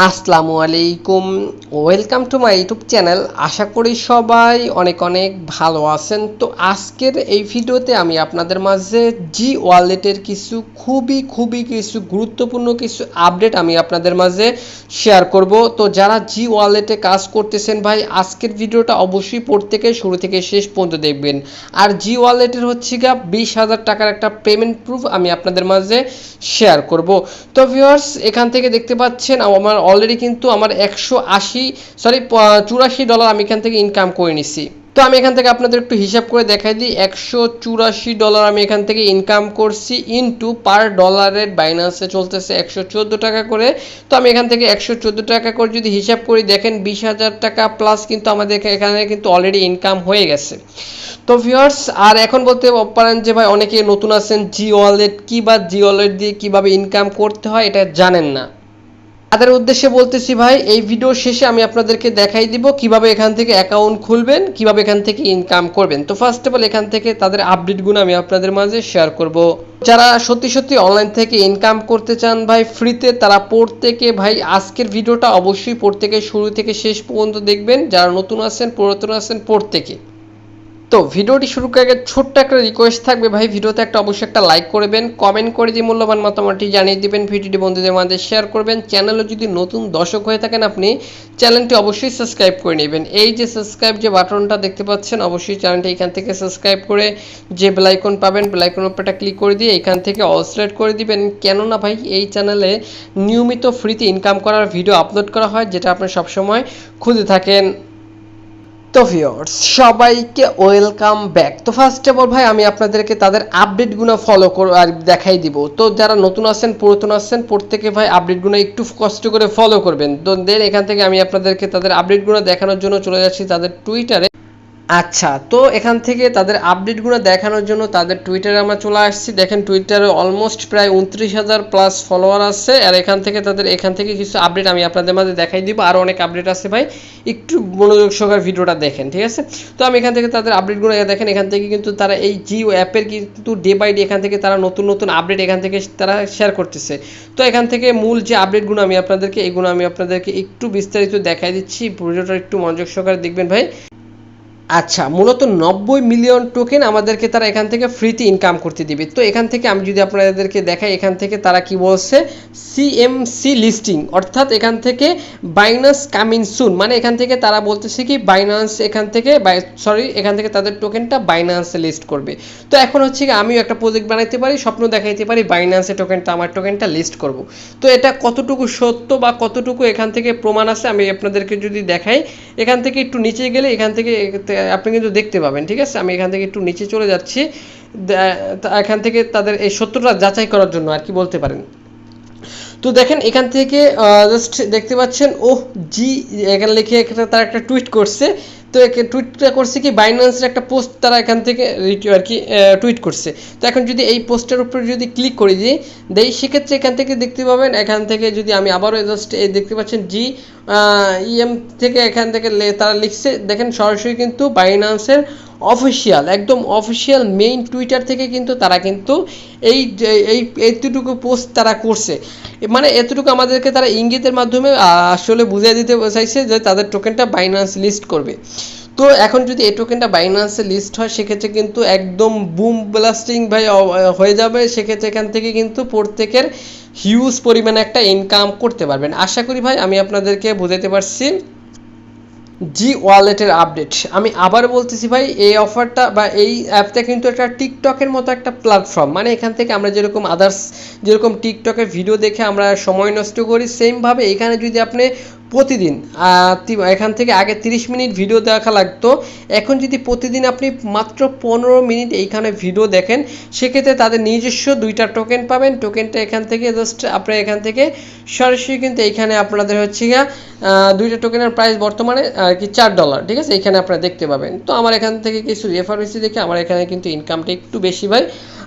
আসসালামু আলাইকুম, welcome to my YouTube channel. আশা করি সবাই অনেক অনেক ভালো আছেন। তো আজকের এই ভিডিওতে আমি আপনাদের মাঝে জি ওয়ালেটের কিছু খুবই কিছু গুরুত্বপূর্ণ কিছু আপডেট আমি আপনাদের মাঝে শেয়ার করব। তো যারা জি ওয়ালেটে কাজ করতেছেন ভাই, আজকের ভিডিওটা অবশ্যই প্রত্যেকে শুরু থেকে শেষ পর্যন্ত দেখবেন। আর জি ওয়ালেটের হচ্ছে গা 20,000 টাকার একটা পেমেন্ট প্রুফ আমি আপনাদের মাঝে শেয়ার করব। তো ভিউয়ার্স, এখান থেকে দেখতে পাচ্ছেন আমার অলরেডি কিন্তু আমার $84 আমি এখান থেকে ইনকাম করে নিছি। তো আমি এখান থেকে আপনাদের একটু হিসাব করে দেখাই দিই। $184 আমি এখান থেকে ইনকাম করছি, ইনটু পার ডলারের বাইন্যান্সে চলতেছে 114 টাকা করে। তো আমি এখান থেকে 114 টাকা করে যদি হিসাব করি, দেখেন 20,000 টাকা প্লাস কিন্তু আমাদের এখানে কিন্তু অলরেডি ইনকাম হয়ে গেছে। তো ভিউয়ার্স, আর এখন বলতে পারেন যে ভাই অনেকে নতুন আছেন, জি ওয়ালেট কি বা জি ওয়ালেট দিয়ে কিভাবে ইনকাম করতে হয় এটা জানেন না। তাদের উদ্দেশ্যে বলতেছি ভাই, এই ভিডিও শেষে আমি আপনাদেরকে দেখাই দিব কিভাবে এখান থেকে অ্যাকাউন্ট খুলবেন, কিভাবে এখান থেকে ইনকাম করবেন। তো ফার্স্ট অফ অল এখান থেকে তাদের আপডেটগুলো আমি আপনাদের মাঝে শেয়ার করব। যারা সত্যি অনলাইন থেকে ইনকাম করতে চান ভাই ফ্রিতে, তারা প্রত্যেকে ভাই আজকের ভিডিওটা অবশ্যই প্রত্যেকে শুরু থেকে শেষ পর্যন্ত দেখবেন। যারা নতুন আছেন, পুরাতন আছেন, প্রত্যেকে। তো ভিডিওটি শুরু করার আগে ছোট্ট একটা রিকোয়েস্ট থাকবে ভাই, ভিডিওতে অবশ্যই একটা লাইক করবেন, কমেন্ট করে যে মূল্যবান মতামতটি জানিয়ে দিবেন, ভিডিওটি বন্ধুদের মাঝে শেয়ার করবেন। চ্যানেলে যদি নতুন দর্শক হয়ে থাকেন আপনি, চ্যানেলটি অবশ্যই সাবস্ক্রাইব করে নেবেন। এই যে সাবস্ক্রাইব যে বাটনটা দেখতে পাচ্ছেন, অবশ্যই চ্যানেলটি এখান থেকে সাবস্ক্রাইব করে যে বেল আইকন পাবেন, বেল আইকনের উপরটা ক্লিক করে দিয়ে এখান থেকে অল সিলেক্ট করে দিবেন। কেননা ভাই এই চ্যানেলে নিয়মিত ফ্রিতে ইনকাম করার ভিডিও আপলোড করা হয়, যেটা আপনি সবসময় খুঁজে থাকেন। তো ভিউয়ার্স, সবাইকে ওয়েলকাম ব্যাক। তো ফার্স্ট অফ অল ভাই আমি আপনাদেরকে তাদের আপডেটগুলো ফলো করে আর দেখাই দিব। তো যারা নতুন আছেন, পুরাতন আছেন, প্রত্যেকে ভাই আপডেটগুলো একটু কষ্ট করে ফলো করবেন। তো দেন এখান থেকে আমি আপনাদেরকে তাদের আপডেটগুলো দেখানোর জন্য চলে যাচ্ছি তাদের টুইটারে। আচ্ছা, তো এখান থেকে তাদের আপডেটগুলো দেখানোর জন্য তাদের টুইটারে আমরা চলে আসছি। দেখেন টুইটারে অলমোস্ট প্রায় 29,000 প্লাস ফলোয়ার আছে। আর এখান থেকে কিছু আপডেট আমি আপনাদের মাঝে দেখাই দিব। আরও অনেক আপডেট আছে ভাই, একটু মনোযোগ সহকারে ভিডিওটা দেখেন, ঠিক আছে? তো আমি এখান থেকে তাদের আপডেটগুলো দেখেন। এখান থেকে কিন্তু তারা এই জিও অ্যাপের কিন্তু ডে বাই ডে এখান থেকে তারা নতুন আপডেট এখান থেকে তারা শেয়ার করতেছে। তো এখান থেকে মূল যে আপডেটগুলো আমি আপনাদেরকে একটু বিস্তারিত দেখাই দিচ্ছি। ভিডিওটা একটু মনোযোগ সহকারে দেখবেন ভাই। আচ্ছা, মূলত 90 মিলিয়ন টোকেন আমাদেরকে তারা এখান থেকে ফ্রিতে ইনকাম করতে দিবে। তো এখান থেকে আমি যদি আপনাদেরকে দেখাই, এখান থেকে তারা কি বলছে, সিএমসি লিস্টিং, অর্থাৎ এখান থেকে বাইন্যান্স কামিং সুন, মানে এখান থেকে তারা বলতেছে কি বাইন্যান্স এখান থেকে তাদের টোকেনটা বাইন্যান্সে লিস্ট করবে। তো এখন হচ্ছে কি আমিও একটা প্রজেক্ট বানাইতে পারি, স্বপ্ন দেখাইতে পারি, বাইন্যান্সে আমার টোকেনটা লিস্ট করব। তো এটা কতটুকু সত্য বা কতটুকু এখান থেকে প্রমাণ আছে আমি আপনাদেরকে যদি দেখাই, এখান থেকে একটু নিচে গেলে এখান থেকে আপনি কিন্তু দেখতে পাবেন, ঠিক আছে? আমি এখান থেকে একটু নিচে চলে যাচ্ছি, এখান থেকে তাদের এই সত্যটা যাচাই করার জন্য আর কি বলতে পারেন। তো দেখেন এখান থেকে জাস্ট দেখতে পাচ্ছেন, জি এখানে লিখে এখানে তারা একটা টুইট করছে। তো টুইটটা করছে কি, বাইন্যান্সের একটা পোস্ট তারা এখান থেকে আর কি টুইট করছে। তো এখন যদি এই পোস্টের উপরে যদি ক্লিক করে দেই সেক্ষেত্রে এখান থেকে দেখতে পাবেন, এখান থেকে যদি আমি আবারও জাস্ট দেখতে পাচ্ছেন জি ইএম থেকে এখান থেকে তারা লিখছে, দেখেন সরাসরি কিন্তু বাইন্যান্সের অফিসিয়াল একদম অফিসিয়াল মেইন টুইটার থেকে কিন্তু তারা কিন্তু এইটুকু পোস্ট তারা করছে। মানে এতটুকু আমাদেরকে তারা ইঙ্গিতের মাধ্যমে আসলে বুঝিয়ে দিতে চাইছে যে তাদের টোকেনটা বাইন্যান্স লিস্ট করবে। তো এখন যদি এই টোকেনটা বাইন্যান্সে লিস্ট হয় সেক্ষেত্রে কিন্তু একদম বুম ব্লাস্টিং ভাই হয়ে যাবে। সেক্ষেত্রে এখান থেকে কিন্তু প্রত্যেকের হিউজ পরিমাণে একটা ইনকাম করতে পারবেন। আশা করি ভাই আমি আপনাদেরকে বোঝাতে পারছি। জি ওয়ালেটের আপডেট আমি আবার বলতেছি ভাই, এই অফারটা বা এই অ্যাপটা কিন্তু একটা টিকটকের মতো একটা প্ল্যাটফর্ম। মানে এখান থেকে আমরা যেরকম টিকটকের ভিডিও দেখে আমরা সময় নষ্ট করি, সেমভাবে এখানে যদি আপনি প্রতিদিন এখান থেকে আগে 30 মিনিট ভিডিও দেখা লাগতো, এখন যদি প্রতিদিন আপনি মাত্র 15 মিনিট এইখানে ভিডিও দেখেন, সেক্ষেত্রে তাদের নিজস্ব 2টা টোকেন পাবেন। টোকেনটা এখান থেকে জাস্ট আপনার এখান থেকে সরাসরি কিন্তু এইখানে আপনাদের হচ্ছে গিয়া 2টা টোকেনের প্রাইস বর্তমানে আর কি $4, ঠিক আছে? এখানে আপনারা দেখতে পাবেন। তো আমার এখান থেকে কিছু রেফারেন্সি দেখে আমার এখানে কিন্তু ইনকামটা একটু বেশি ভাই,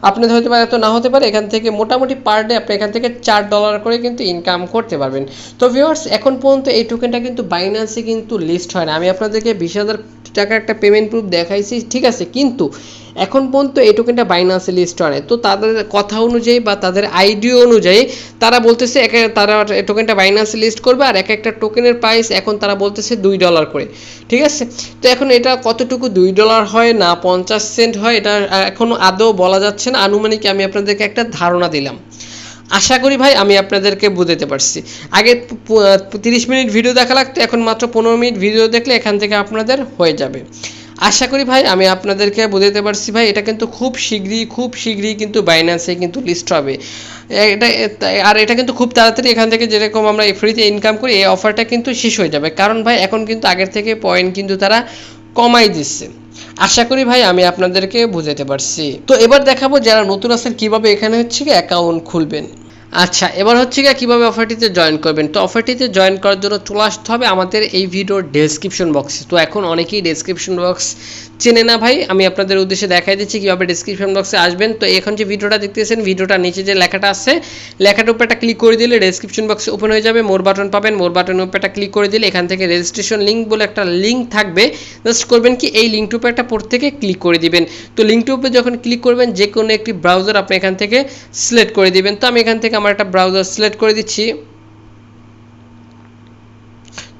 আপনাদের হতে পারে এত না হতে পারে। এখান থেকে মোটামুটি পার ডে আপনি এখান থেকে $4 করে কিন্তু ইনকাম করতে পারবেন। তো ভিউয়ার্স, এখন পর্যন্ত এই টোকেনটা কিন্তু বাইন্যান্সে কিন্তু লিস্ট হয় না। আমি আপনাদেরকে 20,000 টাকা একটা পেমেন্ট প্রুফ দেখাইছি, ঠিক আছে, কিন্তু এখন পর্যন্ত এই টোকেনটা বাইন্যান্সে লিস্ট হয় না। তো তাদের কথা অনুযায়ী বা তাদের আইডিয়া অনুযায়ী তারা বলতেছে তারা টোকেনটা বাইন্যান্সে লিস্ট করবে, আর একটা টোকেনের প্রাইস এখন তারা বলতেছে $2 করে, ঠিক আছে। তো এখন এটা কতটুকু $2 হয় না 50 সেন্ট হয় এটা এখনো আদৌ বলা যাচ্ছে না। আনুমানিক আমি আপনাদেরকে একটা ধারণা দিলাম। আশা করি ভাই আমি আপনাদেরকে বুঝাতে পারছি। আগে 30 মিনিট ভিডিও দেখা লাগতো, এখন মাত্র 15 মিনিট ভিডিও দেখলে এখান থেকে আপনাদের হয়ে যাবে। আশা করি ভাই আমি আপনাদেরকে বুঝাতে পারছি ভাই। এটা কিন্তু খুব শীঘ্রই কিন্তু বাইন্যান্সে কিন্তু লিস্ট হবে। এটা আর এটা কিন্তু খুব তাড়াতাড়ি এখান থেকে যেরকম আমরা ফ্রিতে ইনকাম করি এই অফারটা কিন্তু শেষ হয়ে যাবে, কারণ ভাই এখন কিন্তু আগের থেকে পয়েন্ট কিন্তু তারা কমাই দিচ্ছে। আশা করি ভাই আমি আপনাদেরকে বুঝাতে পারছি। তো এবার দেখাবো যারা নতুন আছেন কিভাবে এখানে হচ্ছে কি অ্যাকাউন্ট খুলবেন। আচ্ছা, এবার হচ্ছে গিয়ে কীভাবে অফারটিতে জয়েন করবেন। তো অফারটিতে জয়েন করার জন্য চলে আসতে হবে আমাদের এই ভিডিওর ডেসক্রিপশন বক্সে। তো এখন অনেকেই ডেসক্রিপশন বক্স চেনে না ভাই, আমি আপনাদের উদ্দেশ্যে দেখাই দিচ্ছি কীভাবে ডেসক্রিপশন বক্সে আসবেন। তো এখন যে ভিডিওটা দেখতেছেন, ভিডিওটার নিচে যে লেখাটা আছে, লেখাটার উপর একটা ক্লিক করে দিলে ডেসক্রিপশন বক্সে ওপেন হয়ে যাবে। মোর বাটন পাবেন, মোর বাটনের উপর একটা ক্লিক করে দিলে এখান থেকে রেজিস্ট্রেশন লিঙ্ক বলে একটা লিঙ্ক থাকবে। জাস্ট করবেন কি এই লিঙ্কটার উপর একটা প্রত্যেকে ক্লিক করে দিবেন। তো লিঙ্কটার উপর যখন ক্লিক করবেন যে কোনো একটি ব্রাউজার আপনি এখান থেকে সিলেক্ট করে দিবেন। তো আমি এখান থেকে আমার একটা ব্রাউজার সিলেক্ট করে দিচ্ছি।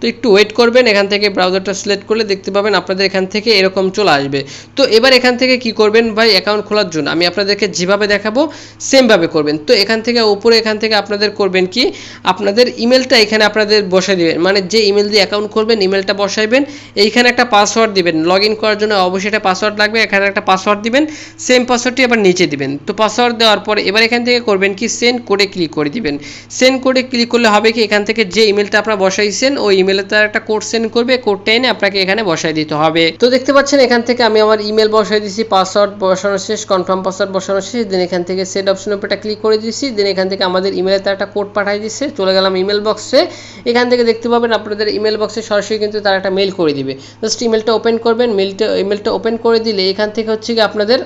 তো একটু ওয়েট করবেন, এখান থেকে ব্রাউজারটা সিলেক্ট করলে দেখতে পাবেন আপনাদের এখান থেকে এরকম চলে আসবে। তো এবার এখান থেকে কি করবেন ভাই, অ্যাকাউন্ট খোলার জন্য আমি আপনাদেরকে যেভাবে দেখাবো সেমভাবে করবেন। তো এখান থেকে উপরে এখান থেকে আপনাদের করবেন কি, আপনাদের ইমেলটা এখানে আপনাদের বসাই দিবেন, মানে যে ইমেল দিয়ে অ্যাকাউন্ট করবেন ইমেলটা বসাইবেন। এইখানে একটা পাসওয়ার্ড দিবেন, লগ ইন করার জন্য অবশ্যই একটা পাসওয়ার্ড লাগবে, এখানে একটা পাসওয়ার্ড দিবেন, সেম পাসওয়ার্ডটি আবার নিচে দিবেন। তো পাসওয়ার্ড দেওয়ার পরে এবার এখান থেকে করবেন কি সেন্ড কোডে ক্লিক করে দিবেন। সেন্ড কোডে ক্লিক করলে হবে কি এখান থেকে যে ইমেলটা আপনারা বসাইছেন ওই ইমেলে তার একটা কোড সেন্ড করবে, কোডটা এনে আপনাকে এখানে বসাই দিতে হবে। তো দেখতে পাচ্ছেন এখান থেকে আমি আমার ইমেল বসাই দিয়েছি, পাসওয়ার্ড বসানো শেষ, কনফার্ম পাসওয়ার্ড বসানো শেষ, দেন এখান থেকে সেট অপশনের উপর একটা ক্লিক করে দিয়েছি, দেন এখান থেকে আমাদের ইমেলে তার একটা কোড পাঠিয়ে দিচ্ছে। চলে গেলাম ইমেল বক্সে, এখান থেকে দেখতে পাবেন আপনাদের ইমেল বক্সে সরাসরি কিন্তু তারা একটা মেল করে দিবে। জাস্ট ইমেলটা ওপেন করবেন, ইমেলটা ওপেন করে দিলে এখান থেকে হচ্ছে কি আপনাদের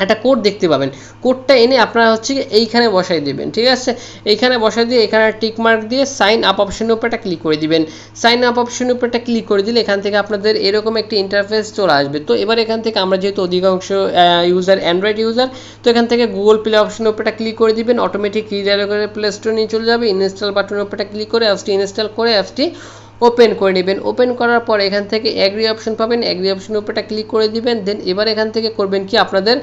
একটা কোড দেখতে পাবেন, কোডটা এনে আপনারা হচ্ছে এইখানে বসাই দিবেন, ঠিক আছে। এইখানে বসাই দিয়ে এখানে টিক মার্ক দিয়ে সাইন আপ অপশনের উপর একটা ক্লিক করে দিবেন। সাইন আপ অপশনের উপর একটা ক্লিক করে দিলে এখান থেকে আপনাদের এরকম একটি ইন্টারফেস চলে আসবে। তো এবার এখান থেকে আমরা যেহেতু অধিকাংশ ইউজার অ্যান্ড্রয়েড ইউজার, তো এখান থেকে গুগল প্লে অপশনের উপর একটা ক্লিক করে দিবেন, অটোমেটিক রিডাইরেক্ট করে প্লে স্টোর নিয়ে চলে যাবে। ইনস্টল বাটনের উপর একটা ক্লিক করে অ্যাপসটি ইনস্টল করে অ্যাপসটি ওপেন করে নেবেন। ওপেন করার পর এখান থেকে এগ্রি অপশন পাবেন, এগ্রি অপশনের উপরটা ক্লিক করে দিবেন। দেন এবার এখান থেকে করবেন কি আপনাদের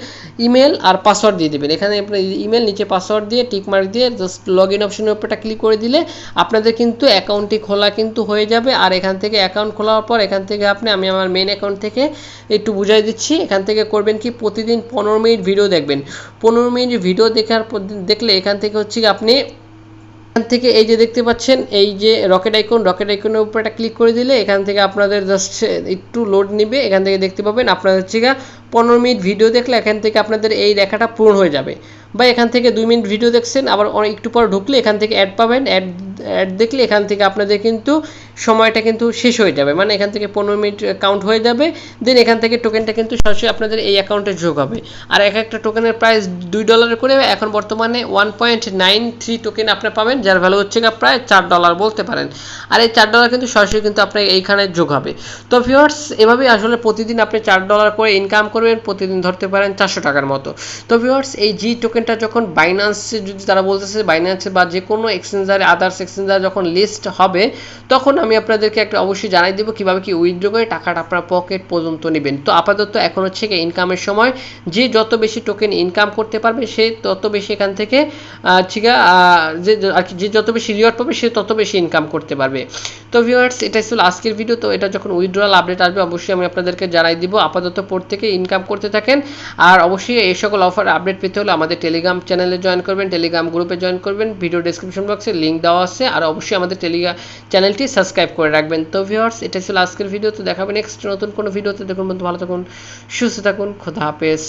ইমেল আর পাসওয়ার্ড দিয়ে দিবেন। এখানে আপনার ইমেল নিচে পাসওয়ার্ড দিয়ে টিক মার্ক দিয়ে জাস্ট লগ ইন অপশনের উপরটা ক্লিক করে দিলে আপনাদের কিন্তু অ্যাকাউন্টটি খোলা কিন্তু হয়ে যাবে। আর এখান থেকে অ্যাকাউন্ট খোলার পর এখান থেকে আমি আমার মেইন অ্যাকাউন্ট থেকে একটু বুঝাই দিচ্ছি। এখান থেকে করবেন কি প্রতিদিন 15 মিনিট ভিডিও দেখবেন। 15 মিনিট ভিডিও দেখলে এখান থেকে হচ্ছে আপনি এখান থেকে এই যে দেখতে পাচ্ছেন এই যে রকেট আইকনের উপর একটা ক্লিক করে দিলে এখান থেকে আপনাদের জাস্ট একটু লোড নেবে। এখান থেকে দেখতে পাবেন আপনাদের হচ্ছে 15 মিনিট ভিডিও দেখলে এখান থেকে আপনাদের এই রেখাটা পূরণ হয়ে যাবে। বা এখান থেকে 2 মিনিট ভিডিও দেখছেন, আবার একটু পর ঢুকলে এখান থেকে অ্যাড পাবেন, অ্যাড দেখলে এখান থেকে আপনাদের কিন্তু সময়টা কিন্তু শেষ হয়ে যাবে, মানে এখান থেকে 15 মিনিট কাউন্ট হয়ে যাবে। দেন এখান থেকে টোকেনটা কিন্তু সরাসরি আপনাদের এই অ্যাকাউন্টে যোগ হবে। আর একটা টোকেনের প্রাইস $2 করে, এখন বর্তমানে 1.93 টোকেন আপনারা পাবেন, যার ভ্যালু হচ্ছে প্রায় $4 বলতে পারেন। আর এই $4 কিন্তু সরাসরি কিন্তু আপনার এইখানে যোগ হবে। তো ভিউয়ার্স এভাবেই আসলে প্রতিদিন আপনি $4 করে ইনকাম করবেন, প্রতিদিন ধরতে পারেন 400 টাকার মতো। তো ভিউয়ার্স এই জি টোকেনটা যখন বাইন্যান্সে যদি তারা বলতেছে বাইন্যান্সে বা যে কোনো এক্সচেঞ্জারে আদার্স এক্সচেঞ্জার যখন লিস্ট হবে তখন আমি আপনাদেরকে একটা অবশ্যই জানাই দেবো কীভাবে কি উইথড্র করে টাকাটা আপনার পকেট পর্যন্ত নেবেন। তো আপাতত এখন হচ্ছে ইনকামের সময়, যে যত বেশি টোকেন ইনকাম করতে পারবে সে তত বেশি এখান থেকে যে যত বেশি রিওয়ার্ড পাবে সে তত বেশি ইনকাম করতে পারবে। তো ভিউয়ার্স এটাই ছিল আজকের ভিডিও। তো এটা যখন উইথড্রয়াল আপডেট আসবে অবশ্যই আমি আপনাদেরকে জানাই দিব। আপাতত প্রত্যেকে ইনকাম করতে থাকেন। আর অবশ্যই এই সকল অফার আপডেট পেতে হলে আমাদের টেলিগ্রাম চ্যানেলে জয়েন করবেন, টেলিগ্রাম গ্রুপে জয়েন করবেন, ভিডিও ডেসক্রিপশন বক্সে লিঙ্ক দেওয়া আছে। আর অবশ্যই আমাদের টেলিগ্রাম চ্যানেলটি সাবস্ক্রাইব করে রাখবেন। তো ভিউয়ার্স এটা ছিল আজকের ভিডিও। তো দেখাবেন নেক্সট নতুন কোনো ভিডিওতে। দেখুন বন্ধু ভালো থাকুন, সুস্থ থাকুন, খোদা হাফেজ।